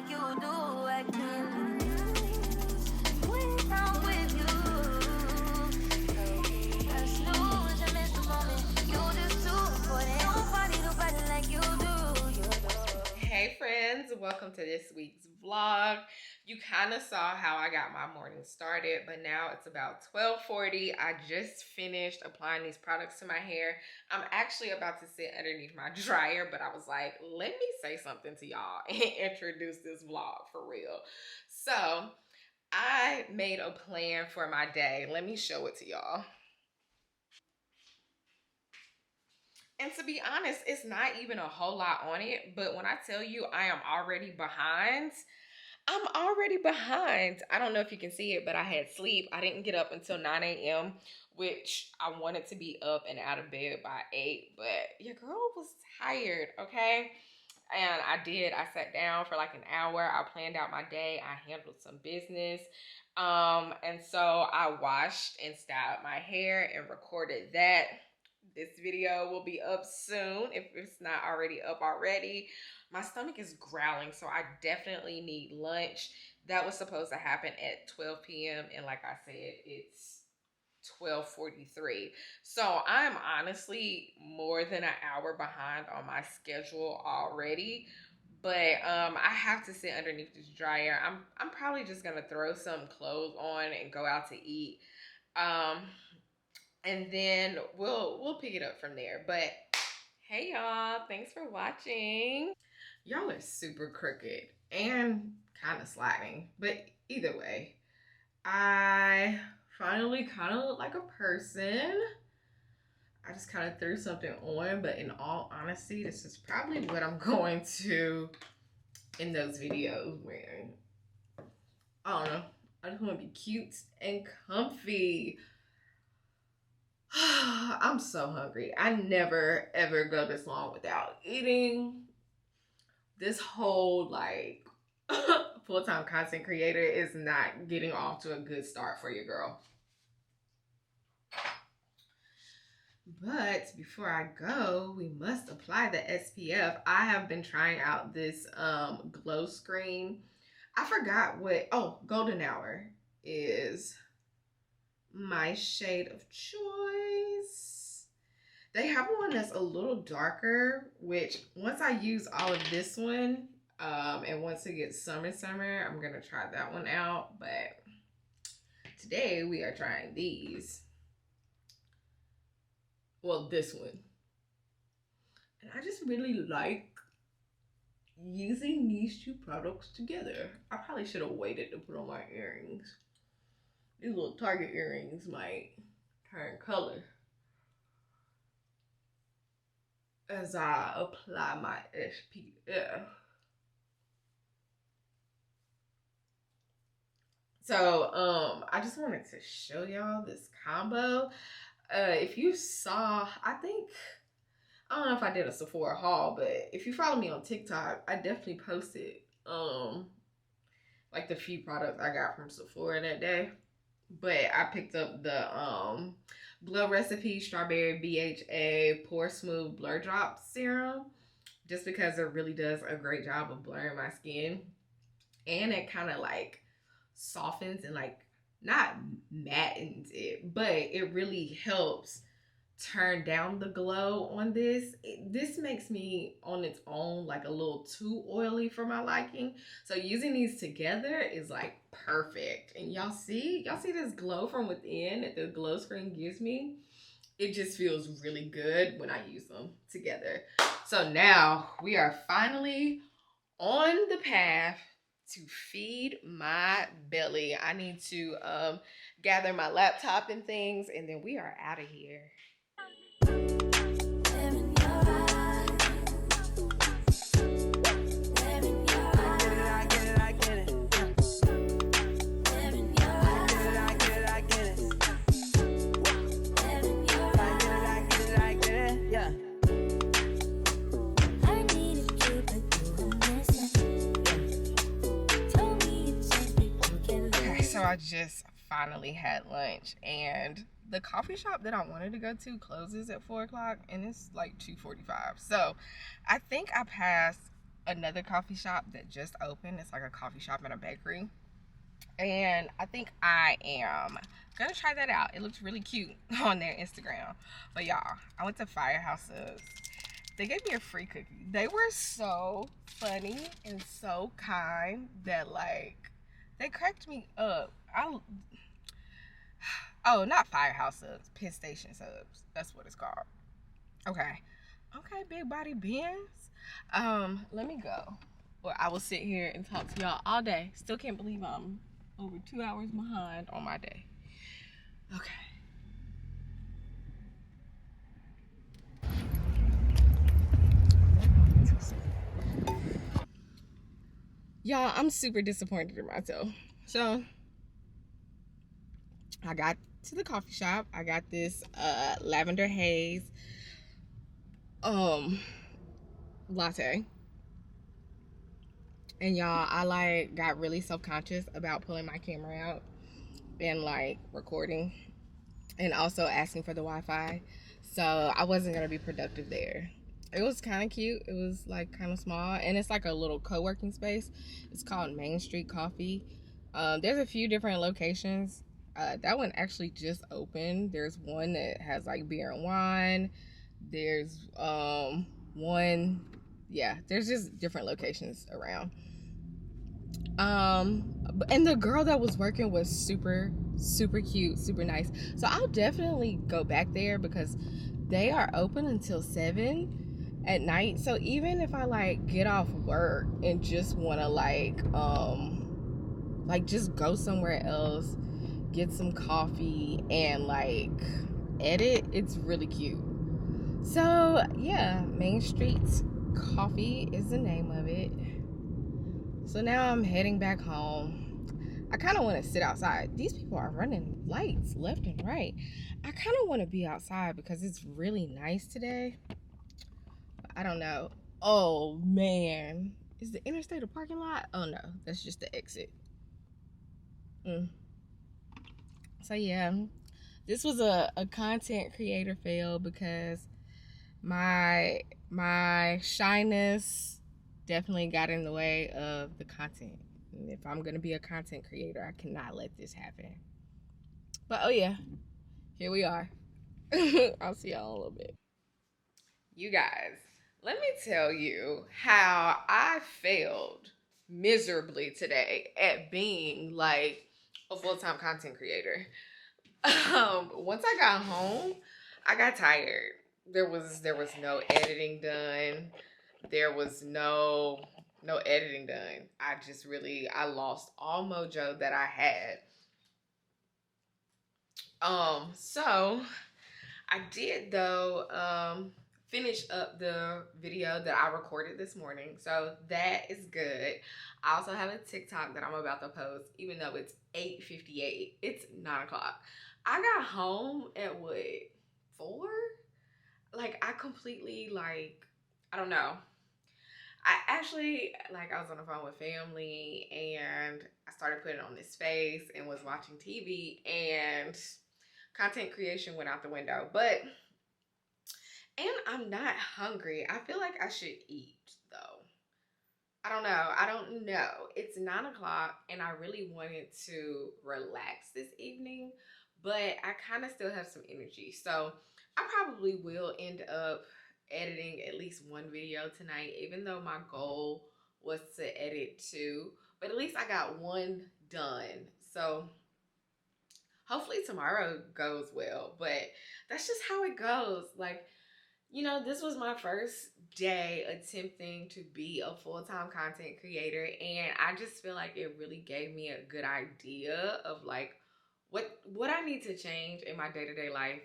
like you do. I can't when I'm with you. I snooze, I miss the moment. You just too important. Nobody like you do. You do. Hey friends, welcome to this week's vlog. You kind of saw how I got my morning started, but now it's about 12:40. I just finished applying these products to my hair. I'm actually about to sit underneath my dryer, but I was like, let me say something to y'all and introduce this vlog for real. So I made a plan for my day. Let me show it to y'all. And to be honest, it's not even a whole lot on it, but when I tell you I am already behind, I'm already behind. I don't know if you can see it, but I had sleep. I didn't get up until 9 a.m., which I wanted to be up and out of bed by 8, but your girl was tired, okay? And I did. I sat down for like an hour. I planned out my day. I handled some business. And so I washed and styled my hair and recorded that. This video will be up soon if it's not already up already. My stomach is growling, so I definitely need lunch. That was supposed to happen at 12 p.m. and like I said, it's 12:43. So I'm honestly more than an hour behind on my schedule already. But I have to sit underneath this dryer. I'm probably just gonna throw some clothes on and go out to eat. Um, and then we'll pick it up from there. But hey y'all, thanks for watching. Y'all are super crooked and kind of sliding, but either way, I finally kind of look like a person. I just kind of threw something on, but in all honesty, this is probably what I'm going to in those videos wearing. I don't know. I just want to be cute and comfy. I'm so hungry. I never ever go this long without eating. This whole like full-time content creator is not getting off to a good start for your girl. But before I go, we must apply the SPF. I have been trying out this glow screen. I forgot what, golden hour is my shade of choice. They have one that's a little darker, which once I use all of this one, and once it gets summer, I'm gonna try that one out. But today we are trying these. Well, this one. And I just really like using these two products together. I probably should have waited to put on my earrings. These little Target earrings might turn color as I apply my SPF. So, I just wanted to show y'all this combo. If you saw, I don't know if I did a Sephora haul, but if you follow me on TikTok, I definitely posted, like the few products I got from Sephora that day. But I picked up the Glow Recipe Strawberry BHA Pore Smooth Blur Drop Serum just because it really does a great job of blurring my skin. And it kind of like softens and like not mattens it, but it really helps turn down the glow on this. This makes me on its own like a little too oily for my liking. So using these together is like perfect. And y'all see this glow from within that the glow screen gives me. It just feels really good when I use them together. So now we are finally on the path to feed my belly. I need to gather my laptop and things, and then we are out of here. So I just finally had lunch, and the coffee shop that I wanted to go to closes at 4 o'clock, and it's like 2:45. So I think I passed another coffee shop that just opened. It's like a coffee shop and a bakery. And I think I am gonna try that out. It looks really cute on their Instagram. But y'all, I went to Firehouse Subs. They gave me a free cookie. They were so funny and so kind that, like, they cracked me up. Oh, not Firehouse Subs, Penn Station Subs. That's what it's called. Okay, big body Benz. Let me go, or I will sit here and talk to y'all all day. Still can't believe I'm over 2 hours behind on my day. Okay. Y'all, I'm super disappointed in myself. So I got to the coffee shop. I got this lavender haze latte. And y'all, I like got really self-conscious about pulling my camera out and like recording and also asking for the Wi-Fi. So I wasn't gonna be productive there. It was kind of cute. It was like kind of small, and it's like a little co-working space. It's called Main Street Coffee. There's a few different locations. That one actually just opened. There's one that has like beer and wine. There's one, yeah, there's just different locations around. And the girl that was working was super cute, super nice. So I'll definitely go back there because they are open until 7 at night. So even if I like get off work and just want to like just go somewhere else, get some coffee and like edit, it's really cute. So yeah, Main Street Coffee is the name of it. So now I'm heading back home. I kind of want to sit outside. These people are running lights left and right. I kind of want to be outside because it's really nice today. I don't know. Oh man, is the interstate a parking lot? Oh no, that's just the exit. So yeah, this was a content creator fail because my shyness definitely got in the way of the content. And if I'm gonna be a content creator, I cannot let this happen. But oh yeah, here we are. I'll see y'all in a little bit. You guys, let me tell you how I failed miserably today at being like a full-time content creator. Once I got home, I got tired. There was no editing done. There was no editing done. I lost all mojo that I had. So I did though finish up the video that I recorded this morning. So that is good. I also have a TikTok that I'm about to post, even though it's 8:58. It's 9 o'clock. I got home at what, 4? Like I completely I don't know. I was on the phone with family and I started putting on this face and was watching TV and content creation went out the window. And I'm not hungry. I feel like I should eat though. I don't know. It's 9 o'clock and I really wanted to relax this evening, but I kind of still have some energy. So I probably will end up editing at least one video tonight, even though my goal was to edit 2, but at least I got 1 done. So hopefully tomorrow goes well, but that's just how it goes. Like, you know, this was my first day attempting to be a full-time content creator, and I just feel like it really gave me a good idea of like what I need to change in my day-to-day life,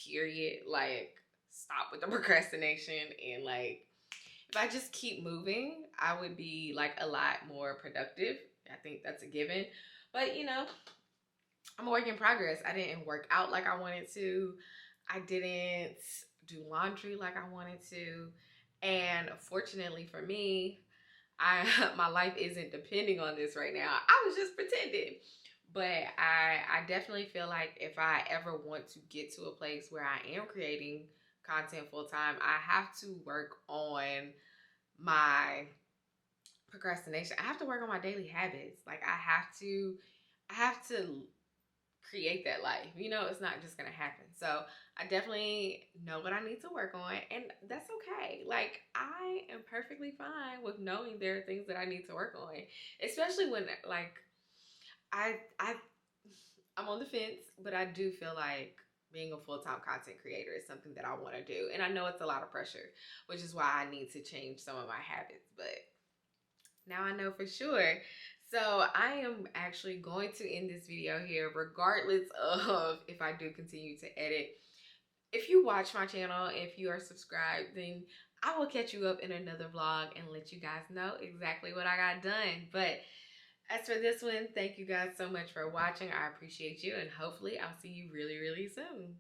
period. Like, stop with the procrastination, and like if I just keep moving, I would be like a lot more productive. I think that's a given. But you know, I'm a work in progress. I didn't work out like I wanted to. I didn't do laundry like I wanted to. And fortunately for me, my life isn't depending on this right now. I was just pretending. But I definitely feel like if I ever want to get to a place where I am creating content full time, I have to work on my procrastination. I have to work on my daily habits. Like I have to create that life. You know, it's not just gonna happen. So I definitely know what I need to work on, and that's okay. Like I am perfectly fine with knowing there are things that I need to work on, especially when like I I I'm on the fence, but I do feel like being a full-time content creator is something that I want to do, and I know it's a lot of pressure, which is why I need to change some of my habits. But now I know for sure. So I am actually going to end this video here, regardless of if I do continue to edit. If you watch my channel, if you are subscribed, then I will catch you up in another vlog and let you guys know exactly what I got done. But as for this one, thank you guys so much for watching. I appreciate you, and hopefully I'll see you really, really soon.